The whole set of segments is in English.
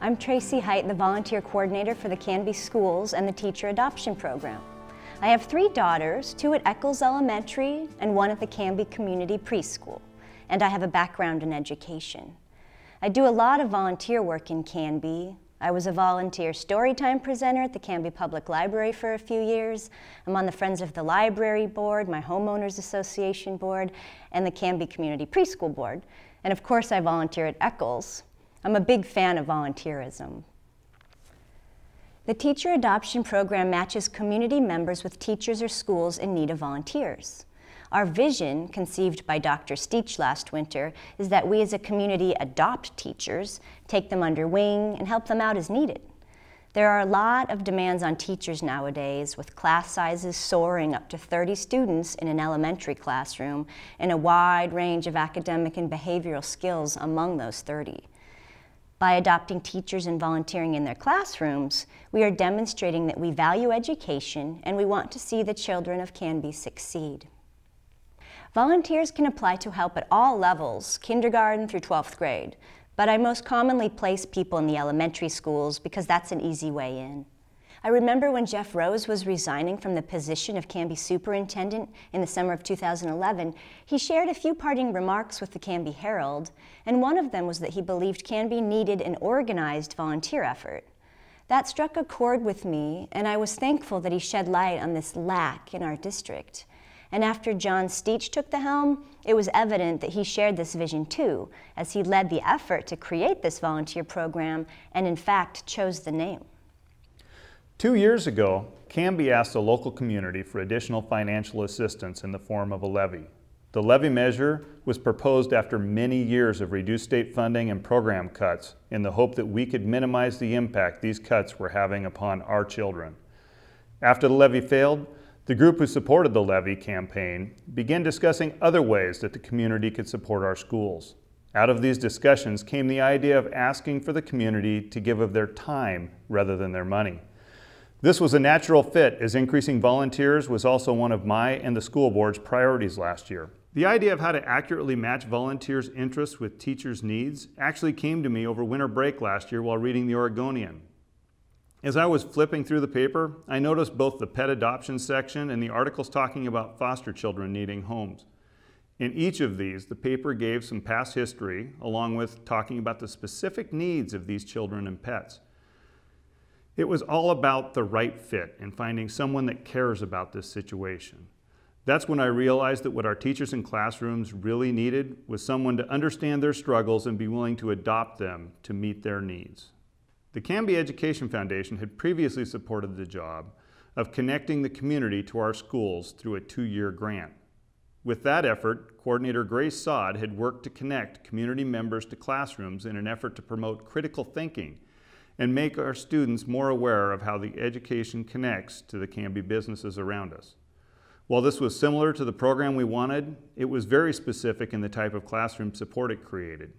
I'm Tracy Height, the volunteer coordinator for the Canby schools and the teacher adoption program. I have 3 daughters, 2 at Eccles Elementary and 1 at the Canby Community Preschool, and I have a background in education. I do a lot of volunteer work in Canby. I was a volunteer storytime presenter at the Canby Public Library for a few years. I'm on the Friends of the Library Board, my Homeowners Association Board, and the Canby Community Preschool Board. And of course I volunteer at Eccles. I'm a big fan of volunteerism. The teacher adoption program matches community members with teachers or schools in need of volunteers. Our vision, conceived by Dr. Steach last winter, is that we as a community adopt teachers, take them under wing, and help them out as needed. There are a lot of demands on teachers nowadays, with class sizes soaring up to 30 students in an elementary classroom and a wide range of academic and behavioral skills among those 30. By adopting teachers and volunteering in their classrooms, we are demonstrating that we value education and we want to see the children of Canby succeed. Volunteers can apply to help at all levels, kindergarten through 12th grade, but I most commonly place people in the elementary schools because that's an easy way in. I remember when Jeff Rose was resigning from the position of Canby superintendent in the summer of 2011, he shared a few parting remarks with the Canby Herald, and one of them was that he believed Canby needed an organized volunteer effort. That struck a chord with me, and I was thankful that he shed light on this lack in our district. And after John Steach took the helm, it was evident that he shared this vision too, as he led the effort to create this volunteer program and in fact chose the name. 2 years ago, Canby asked the local community for additional financial assistance in the form of a levy. The levy measure was proposed after many years of reduced state funding and program cuts in the hope that we could minimize the impact these cuts were having upon our children. After the levy failed, the group who supported the levy campaign began discussing other ways that the community could support our schools. Out of these discussions came the idea of asking for the community to give of their time rather than their money. This was a natural fit, as increasing volunteers was also one of my and the school board's priorities last year. The idea of how to accurately match volunteers' interests with teachers' needs actually came to me over winter break last year while reading the Oregonian. As I was flipping through the paper, I noticed both the pet adoption section and the articles talking about foster children needing homes. In each of these, the paper gave some past history, along with talking about the specific needs of these children and pets. It was all about the right fit and finding someone that cares about this situation. That's when I realized that what our teachers in classrooms really needed was someone to understand their struggles and be willing to adopt them to meet their needs. The Canby Education Foundation had previously supported the job of connecting the community to our schools through a 2-year grant. With that effort, Coordinator Grace Sod had worked to connect community members to classrooms in an effort to promote critical thinking and make our students more aware of how the education connects to the Canby businesses around us. While this was similar to the program we wanted, it was very specific in the type of classroom support it created.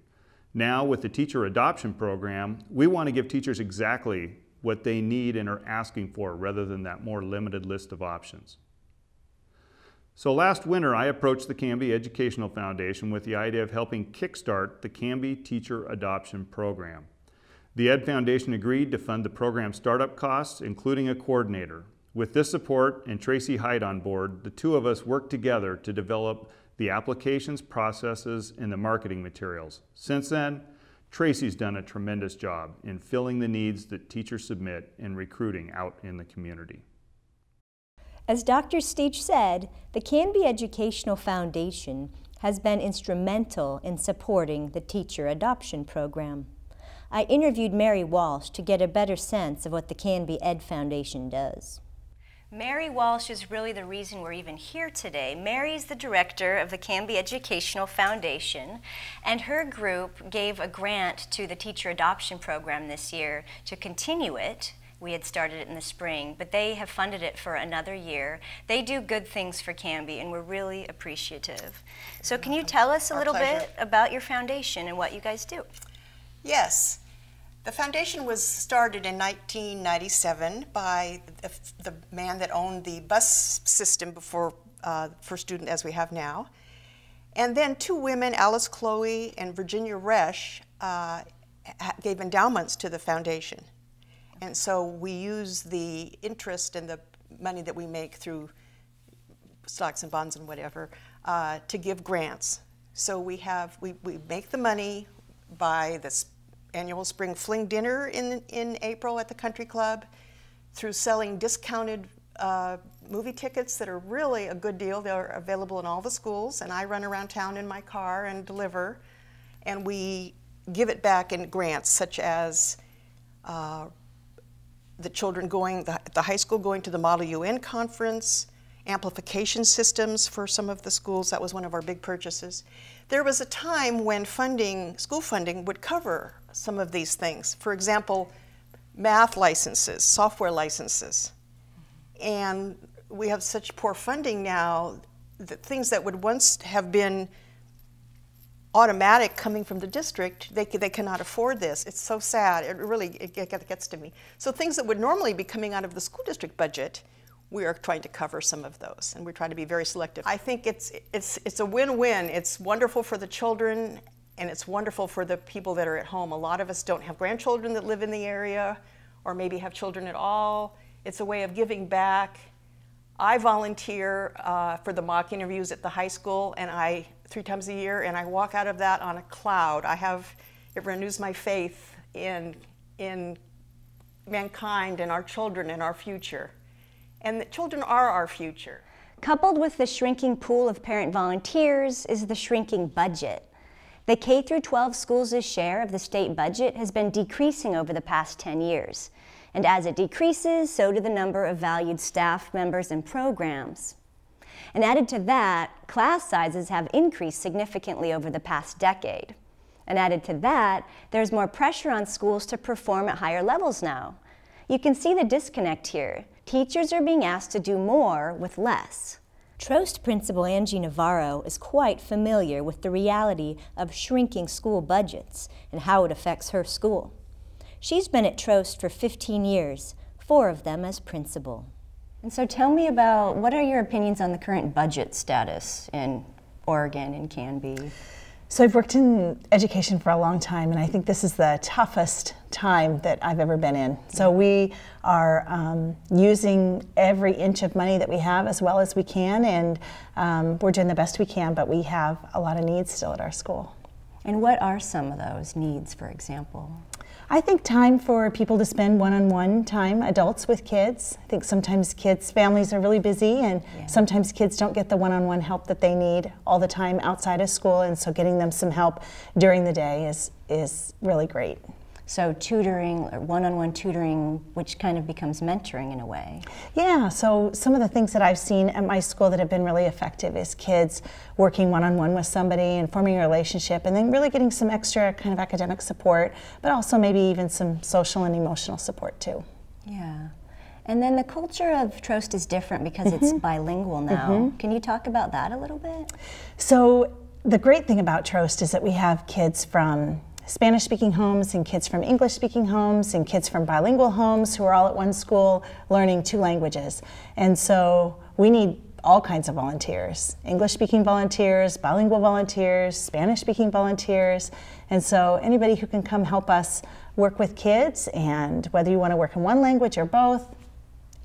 Now, with the teacher adoption program, we want to give teachers exactly what they need and are asking for rather than that more limited list of options. So last winter, I approached the Canby Educational Foundation with the idea of helping kickstart the Canby Teacher Adoption Program. The Ed Foundation agreed to fund the program startup costs, including a coordinator. With this support and Tracy Height on board, the two of us worked together to develop the applications, processes, and the marketing materials. Since then, Tracy's done a tremendous job in filling the needs that teachers submit and recruiting out in the community. As Dr. Steach said, the Canby Educational Foundation has been instrumental in supporting the teacher adoption program. I interviewed Mary Walsh to get a better sense of what the Canby Ed Foundation does. Mary Walsh is really the reason we're even here today. Mary is the director of the Canby Educational Foundation, and her group gave a grant to the teacher adoption program this year to continue it. We had started it in the spring, but they have funded it for another year. They do good things for Canby, and we're really appreciative. So can you tell us a little bit about your foundation and what you guys do? Yes. The foundation was started in 1997 by the man that owned the bus system before for student as we have now. And then 2 women, Alice Chloe and Virginia Resch, gave endowments to the foundation. And so we use the interest and the money that we make through stocks and bonds and whatever to give grants. So we make the money by this annual spring fling dinner in April at the country club, through selling discounted movie tickets that are really a good deal. They're available in all the schools, and I run around town in my car and deliver, and we give it back in grants, such as the children going, the high school going to the Model UN conference, amplification systems for some of the schools. That was one of our big purchases. There was a time when school funding would cover some of these things. For example, math licenses, software licenses. And we have such poor funding now that things that would once have been automatic coming from the district, they cannot afford this. It's so sad. It gets to me. So things that would normally be coming out of the school district budget, we are trying to cover some of those, and we're trying to be very selective. I think it's a win-win. It's wonderful for the children, and it's wonderful for the people that are at home. A lot of us don't have grandchildren that live in the area, or maybe have children at all. It's a way of giving back. I volunteer for the mock interviews at the high school, and 3 times a year, and I walk out of that on a cloud. It renews my faith in mankind and our children and our future. And the children are our future. Coupled with the shrinking pool of parent volunteers is the shrinking budget. The K-12 schools' share of the state budget has been decreasing over the past 10 years. And as it decreases, so do the number of valued staff members and programs. And added to that, class sizes have increased significantly over the past decade. And added to that, there's more pressure on schools to perform at higher levels now. You can see the disconnect here. Teachers are being asked to do more with less. Trost Principal Angie Navarro is quite familiar with the reality of shrinking school budgets and how it affects her school. She's been at Trost for 15 years, 4 of them as principal. And so tell me about, what are your opinions on the current budget status in Oregon and Canby? So I've worked in education for a long time, and I think this is the toughest time that I've ever been in. So we are using every inch of money that we have as well as we can, and we're doing the best we can, but we have a lot of needs still at our school. And what are some of those needs, for example? I think time for people to spend one-on-one time, adults with kids. I think sometimes families are really busy, and sometimes kids don't get the one-on-one help that they need all the time outside of school, and so getting them some help during the day is really great. So tutoring, or one-on-one tutoring, which kind of becomes mentoring in a way. Yeah, so some of the things that I've seen at my school that have been really effective is kids working one-on-one with somebody and forming a relationship, and then really getting some extra kind of academic support, but also maybe even some social and emotional support too. Yeah. And then the culture of Trost is different because it's bilingual now. Can you talk about that a little bit? So the great thing about Trost is that we have kids from Spanish-speaking homes and kids from English-speaking homes and kids from bilingual homes who are all at one school learning 2 languages. And so we need all kinds of volunteers, English-speaking volunteers, bilingual volunteers, Spanish-speaking volunteers. And so anybody who can come help us work with kids, and whether you want to work in one language or both,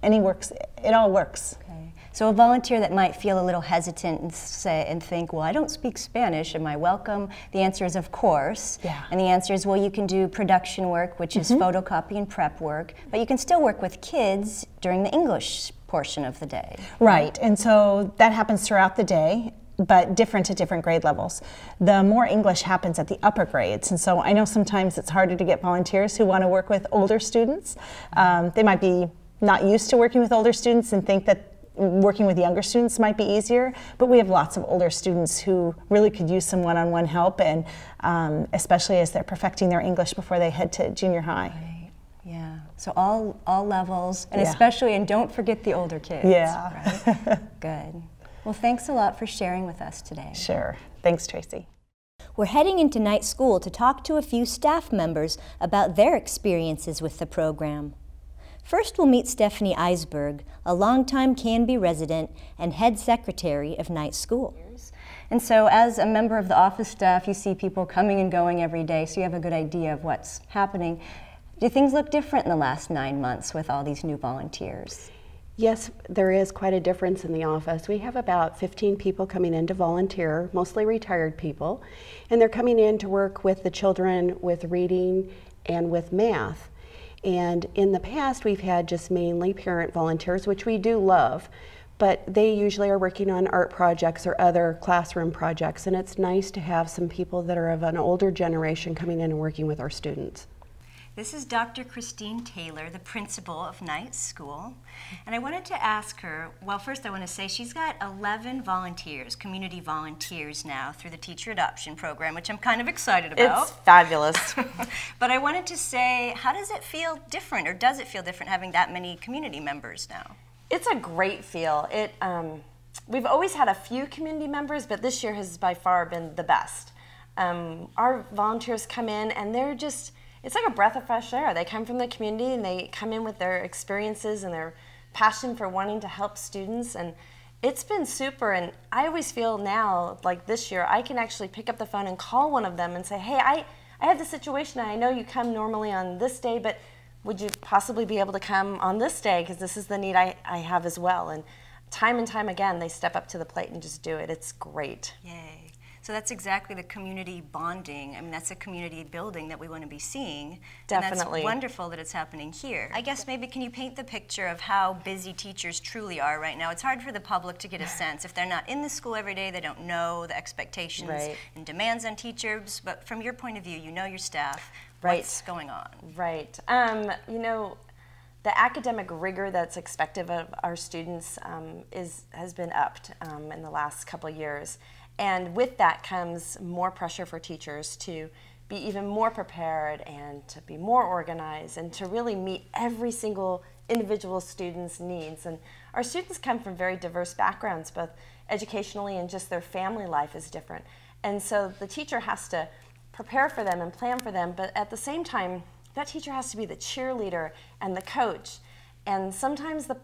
it all works. Okay. So a volunteer that might feel a little hesitant and think, well, I don't speak Spanish, am I welcome? The answer is of course. Yeah. And the answer is, well, you can do production work, which is photocopy and prep work, but you can still work with kids during the English portion of the day. Right, and so that happens throughout the day, but different at different grade levels. The more English happens at the upper grades, and so I know sometimes it's harder to get volunteers who want to work with older students. They might be not used to working with older students and think that working with younger students might be easier, but we have lots of older students who really could use some one-on-one help, and especially as they're perfecting their English before they head to junior high. Right. Yeah, so all levels, and especially, and don't forget the older kids. Yeah. Right? Good. Well, thanks a lot for sharing with us today. Sure. Thanks, Tracy. We're heading into night school to talk to a few staff members about their experiences with the program. First, we'll meet Stephanie Eisberg, a longtime Canby resident and head secretary of night school. And so as a member of the office staff, you see people coming and going every day, so you have a good idea of what's happening. Do things look different in the last 9 months with all these new volunteers? Yes, there is quite a difference in the office. We have about 15 people coming in to volunteer, mostly retired people, and they're coming in to work with the children with reading and with math. And in the past, we've had just mainly parent volunteers, which we do love, but they usually are working on art projects or other classroom projects, and it's nice to have some people that are of an older generation coming in and working with our students. This is Dr. Christine Taylor, the principal of Knight School. And I wanted to ask her, well, first I want to say she's got 11 volunteers, community volunteers now through the teacher adoption program, which I'm kind of excited about. It's fabulous. But I wanted to say, how does it feel different, or does it feel different having that many community members now? It's a great feel. We've always had a few community members, but this year has by far been the best. Our volunteers come in and they're just, it's like a breath of fresh air. They come from the community and they come in with their experiences and their passion for wanting to help students, and it's been super. And I always feel now, like this year, I can actually pick up the phone and call one of them and say, hey, I have this situation, and I know you come normally on this day, but would you possibly be able to come on this day, because this is the need I have as well. And time again, they step up to the plate and just do it. It's great. Yay. So that's exactly the community bonding. I mean, that's a community building that we want to be seeing. Definitely. And that's wonderful that it's happening here. I guess maybe can you paint the picture of how busy teachers truly are right now? It's hard for the public to get a sense. If they're not in the school every day, they don't know the expectations and demands on teachers. But from your point of view, you know your staff. What's going on? Right. You know, the academic rigor that's expected of our students has been upped in the last couple of years. And with that comes more pressure for teachers to be even more prepared and to be more organized and to really meet every single individual student's needs. And our students come from very diverse backgrounds, both educationally and just their family life is different. And so the teacher has to prepare for them and plan for them, but at the same time, that teacher has to be the cheerleader and the coach. And sometimes the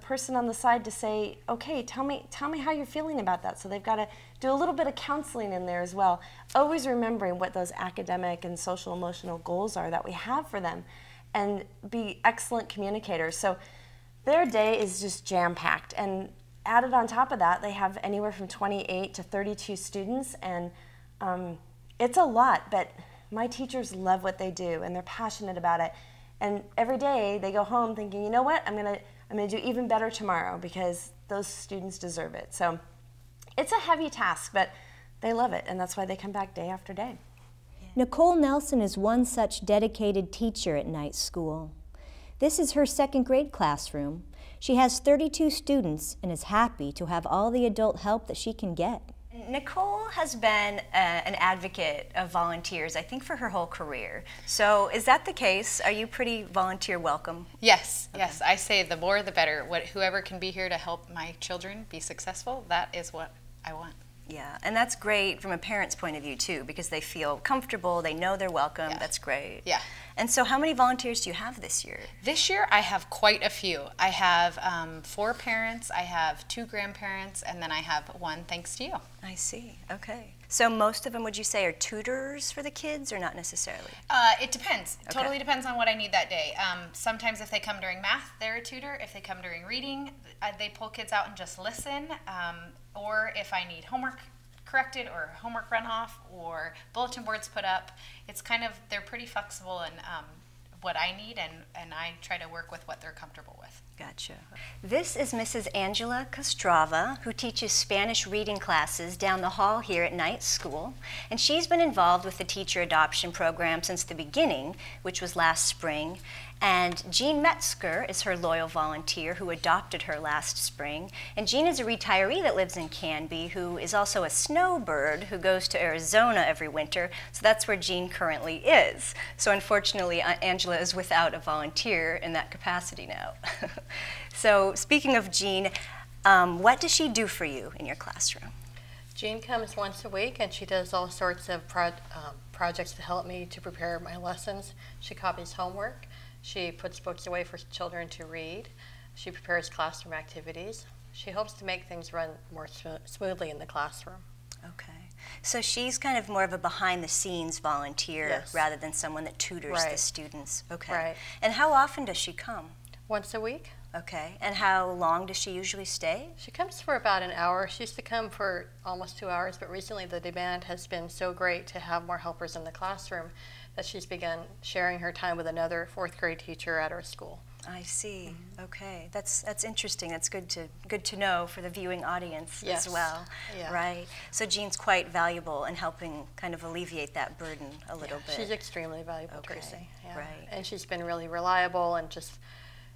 person on the side to say, okay, tell me how you're feeling about that. So they've got to do a little bit of counseling in there as well. Always remembering what those academic and social emotional goals are that we have for them, and be excellent communicators. So their day is just jam-packed, and added on top of that, they have anywhere from 28 to 32 students, and it's a lot, but my teachers love what they do and they're passionate about it. And every day they go home thinking, you know what, I'm gonna do even better tomorrow because those students deserve it. So it's a heavy task, but they love it, and that's why they come back day after day. Nicole Nelson is one such dedicated teacher at Knight School. This is her second grade classroom. She has 32 students and is happy to have all the adult help that she can get. Nicole has been an advocate of volunteers, I think, for her whole career. So is that the case? Are you pretty volunteer welcome? Yes, okay. Yes. I say the more the better. Whoever can be here to help my children be successful, that is what I want. Yeah, and that's great from a parent's point of view, too, because they feel comfortable, they know they're welcome. Yeah. That's great. Yeah. And so how many volunteers do you have this year? This year I have quite a few. I have 4 parents, I have 2 grandparents, and then I have 1 thanks to you. I see. Okay. So most of them, would you say, are tutors for the kids, or not necessarily? It depends. Okay. Totally depends on what I need that day. Sometimes if they come during math, they're a tutor. If they come during reading, they pull kids out and just listen. Or if I need homework corrected or homework run off or bulletin boards put up, it's kind of, they're pretty flexible in what I need, and I try to work with what they're comfortable with. Gotcha. This is Mrs. Angela Kostrava, who teaches Spanish reading classes down the hall here at Knight School. And she's been involved with the teacher adoption program since the beginning, which was last spring. And Jean Metzger is her loyal volunteer who adopted her last spring. And Jean is a retiree that lives in Canby, who is also a snowbird who goes to Arizona every winter. So that's where Jean currently is. So unfortunately, Angela is without a volunteer in that capacity now. So speaking of Jean, what does she do for you in your classroom? Jean comes once a week, and she does all sorts of projects to help me to prepare my lessons. She copies homework. She puts books away for children to read. She prepares classroom activities. She hopes to make things run more smoothly in the classroom. Okay. So she's kind of more of a behind-the-scenes volunteer Yes. rather than someone that tutors the Right. students. Okay. Right. And how often does she come? Once a week. Okay. And how long does she usually stay? She comes for about an hour. She used to come for almost 2 hours, but recently the demand has been so great to have more helpers in the classroom that she's begun sharing her time with another 4th grade teacher at our school. I see. Okay. That's interesting. That's good to know for the viewing audience Yes. as well. Yeah. Right. So Jean's quite valuable in helping kind of alleviate that burden a little bit. She's extremely valuable, Okay. Tracy. Yeah. Right. And she's been really reliable, and just,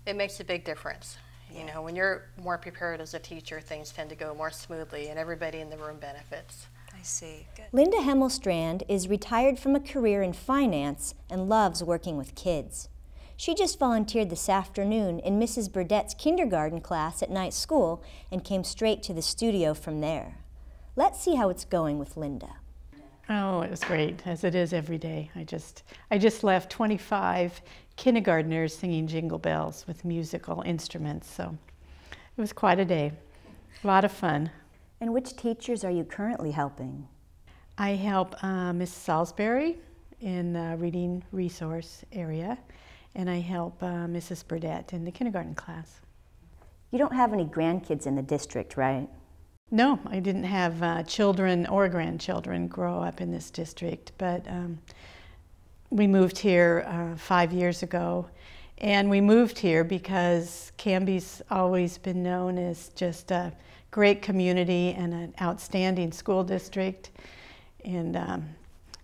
it makes a big difference. You know, when you're more prepared as a teacher, things tend to go more smoothly, and everybody in the room benefits. I see. Good. Linda Hemmelstrand is retired from a career in finance and loves working with kids. She just volunteered this afternoon in Mrs. Burdett's kindergarten class at night school and came straight to the studio from there. Let's see how it's going with Linda. Oh, it was great, as it is every day. I just left 25 kindergartners singing Jingle Bells with musical instruments, so it was quite a day. A lot of fun. And which teachers are you currently helping? I help Miss Salisbury in the reading resource area, and I help Mrs. Burdett in the kindergarten class. You don't have any grandkids in the district, right? No, I didn't have children or grandchildren grow up in this district, but we moved here 5 years ago, and we moved here because Canby's always been known as just a great community and an outstanding school district, and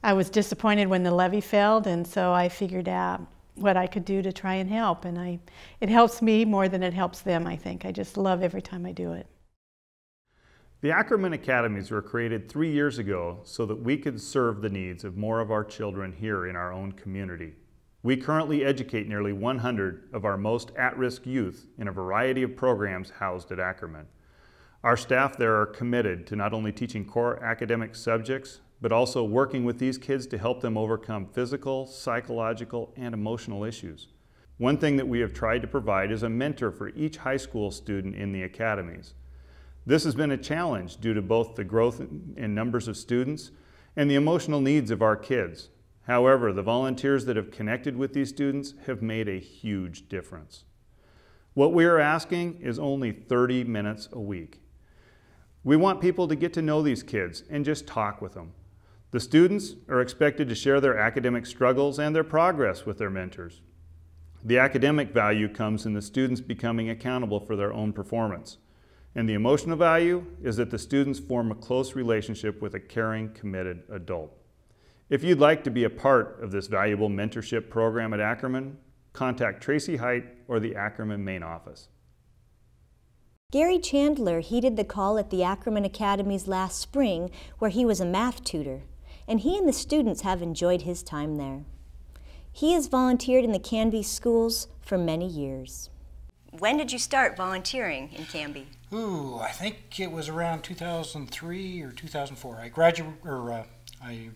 I was disappointed when the levy failed, and so I figured out what I could do to try and help, and it helps me more than it helps them, I think. I just love every time I do it. The Ackerman Academies were created 3 years ago so that we could serve the needs of more of our children here in our own community. We currently educate nearly 100 of our most at-risk youth in a variety of programs housed at Ackerman. Our staff there are committed to not only teaching core academic subjects, but also working with these kids to help them overcome physical, psychological, and emotional issues. One thing that we have tried to provide is a mentor for each high school student in the academies. This has been a challenge due to both the growth in numbers of students and the emotional needs of our kids. However, the volunteers that have connected with these students have made a huge difference. What we are asking is only 30 minutes a week. We want people to get to know these kids and just talk with them. The students are expected to share their academic struggles and their progress with their mentors. The academic value comes in the students becoming accountable for their own performance. And the emotional value is that the students form a close relationship with a caring, committed adult. If you'd like to be a part of this valuable mentorship program at Ackerman, contact Tracy Height or the Ackerman main office. Gary Chandler heeded the call at the Ackerman Academies last spring, where he was a math tutor, and he and the students have enjoyed his time there. He has volunteered in the Canby schools for many years. When did you start volunteering in Canby? Ooh, I think it was around 2003 or 2004. I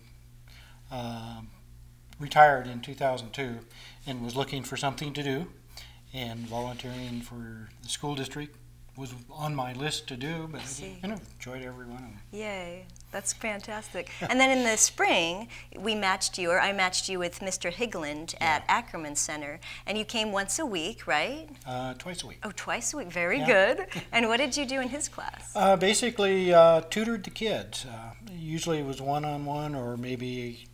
retired in 2002 and was looking for something to do, and volunteering for the school district was on my list to do, but I enjoyed every one of them. Yay, that's fantastic. And then in the spring, we matched you, or I matched you with Mr. Higland at Ackerman Center, and you came once a week, right? Twice a week. Oh, twice a week, very good. And what did you do in his class? Basically tutored the kids. Usually it was one-on-one or maybe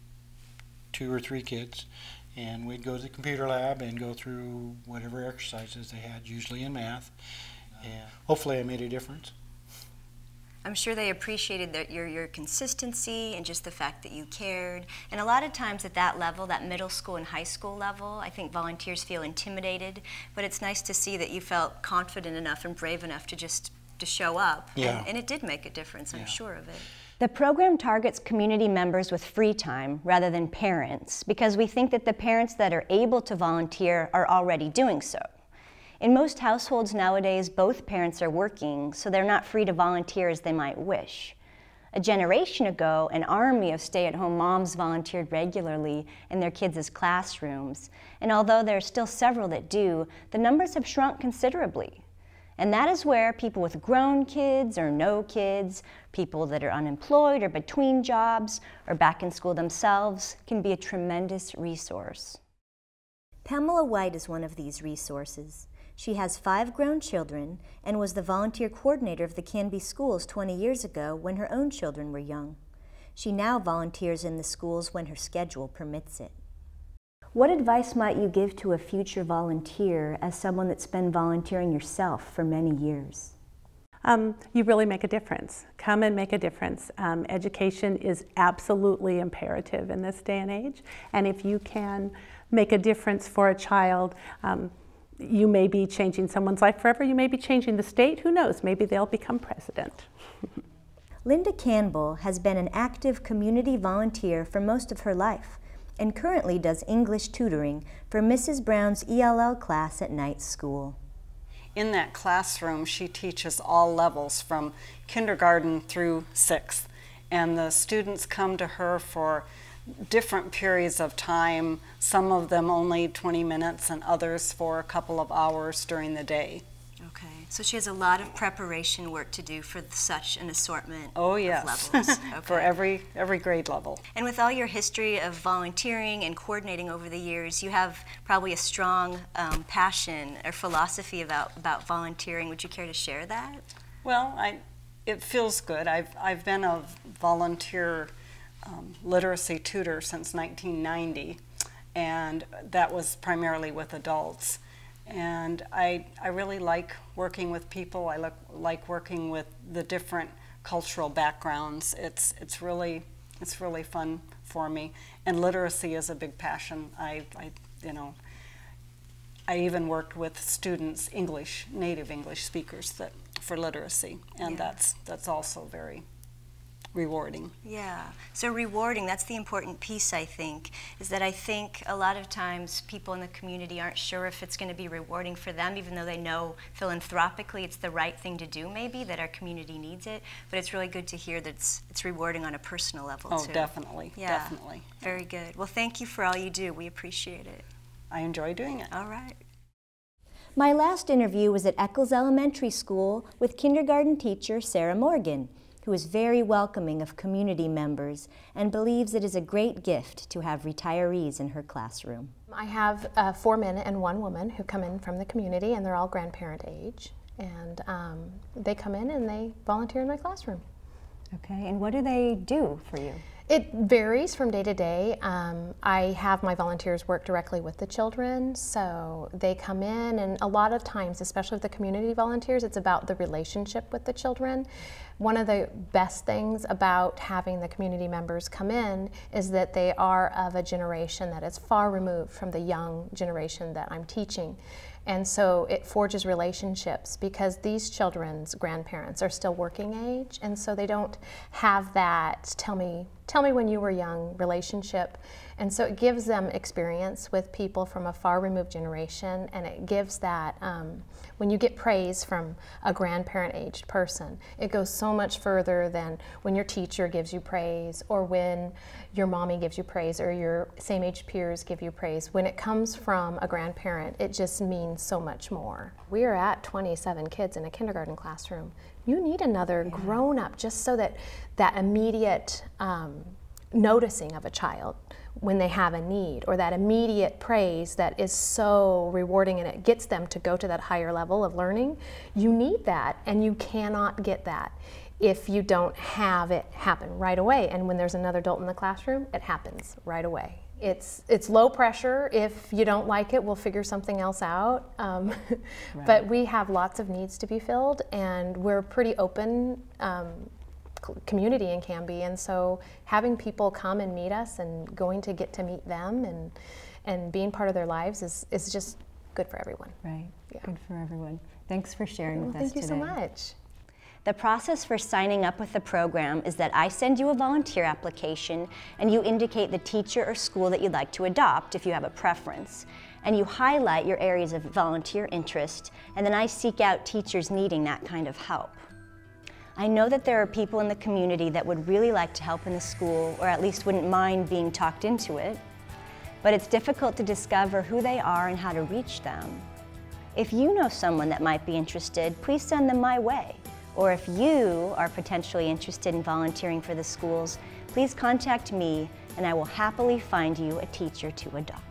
2 or 3 kids, and we'd go to the computer lab and go through whatever exercises they had, usually in math. And hopefully I made a difference. I'm sure they appreciated your consistency and just the fact that you cared. And a lot of times at that level, that middle school and high school level, I think volunteers feel intimidated, but it's nice to see that you felt confident enough and brave enough to show up. Yeah. And it did make a difference, I'm sure of it. The program targets community members with free time rather than parents, because we think that the parents that are able to volunteer are already doing so. In most households nowadays, both parents are working, so they're not free to volunteer as they might wish. A generation ago, an army of stay-at-home moms volunteered regularly in their kids' classrooms, and although there are still several that do, the numbers have shrunk considerably. And that is where people with grown kids or no kids, people that are unemployed or between jobs or back in school themselves can be a tremendous resource. Pamela White is one of these resources. She has 5 grown children and was the volunteer coordinator of the Canby schools 20 years ago when her own children were young. She now volunteers in the schools when her schedule permits it. What advice might you give to a future volunteer as someone that's been volunteering yourself for many years? You really make a difference. Come and make a difference. Education is absolutely imperative in this day and age, and if you can make a difference for a child, you may be changing someone's life forever. You may be changing the state. Who knows? Maybe they'll become president. Linda Campbell has been an active community volunteer for most of her life and currently does English tutoring for Mrs. Brown's ELL class at night school. In that classroom, she teaches all levels from kindergarten through 6th, and the students come to her for different periods of time, some of them only 20 minutes and others for a couple of hours during the day. Okay, so she has a lot of preparation work to do for such an assortment of levels. Okay. For every grade level. And with all your history of volunteering and coordinating over the years, you have probably a strong passion or philosophy about volunteering. Would you care to share that? Well, it feels good. I've been a volunteer literacy tutor since 1990, and that was primarily with adults. And I really like working with people. I like working with the different cultural backgrounds. It's really fun for me. And literacy is a big passion. I even worked with students, native English speakers for literacy, and that's also very rewarding. Yeah, so rewarding, that's the important piece, I think, is that I think a lot of times people in the community aren't sure if it's going to be rewarding for them, even though they know philanthropically it's the right thing to do maybe, that our community needs it, but it's really good to hear that it's rewarding on a personal level too. Oh, definitely, definitely. Very good. Well, thank you for all you do. We appreciate it. I enjoy doing it. All right. My last interview was at Eccles Elementary School with kindergarten teacher Sarah Morgan, who is very welcoming of community members and believes it is a great gift to have retirees in her classroom. I have 4 men and 1 woman who come in from the community, and they're all grandparent age, and they come in and they volunteer in my classroom. Okay, and what do they do for you? It varies from day to day. I have my volunteers work directly with the children, so they come in, and a lot of times, especially with the community volunteers, it's about the relationship with the children. One of the best things about having the community members come in is that they are of a generation that is far removed from the young generation that I'm teaching. And so it forges relationships because these children's grandparents are still working age, and so they don't have that tell me when you were young relationship. And so it gives them experience with people from a far removed generation, and it gives that, when you get praise from a grandparent aged person, it goes so much further than when your teacher gives you praise or when your mommy gives you praise or your same age peers give you praise. When it comes from a grandparent, it just means so much more. We are at 27 kids in a kindergarten classroom. You need another grown-up just so that that immediate noticing of a child when they have a need, or that immediate praise that is so rewarding and it gets them to go to that higher level of learning. You need that, and you cannot get that if you don't have it happen right away. And when there's another adult in the classroom, it happens right away. It's low pressure. If you don't like it, we'll figure something else out. Right. But we have lots of needs to be filled, and we're pretty open community in Canby, and so having people come and meet us and going to get to meet them and being part of their lives is just good for everyone. Right, good for everyone. Thanks for sharing with us today. Thank you so much. The process for signing up with the program is that I send you a volunteer application and you indicate the teacher or school that you'd like to adopt if you have a preference. And you highlight your areas of volunteer interest, and then I seek out teachers needing that kind of help. I know that there are people in the community that would really like to help in the school, or at least wouldn't mind being talked into it, but it's difficult to discover who they are and how to reach them. If you know someone that might be interested, please send them my way. Or if you are potentially interested in volunteering for the schools, please contact me and I will happily find you a teacher to adopt.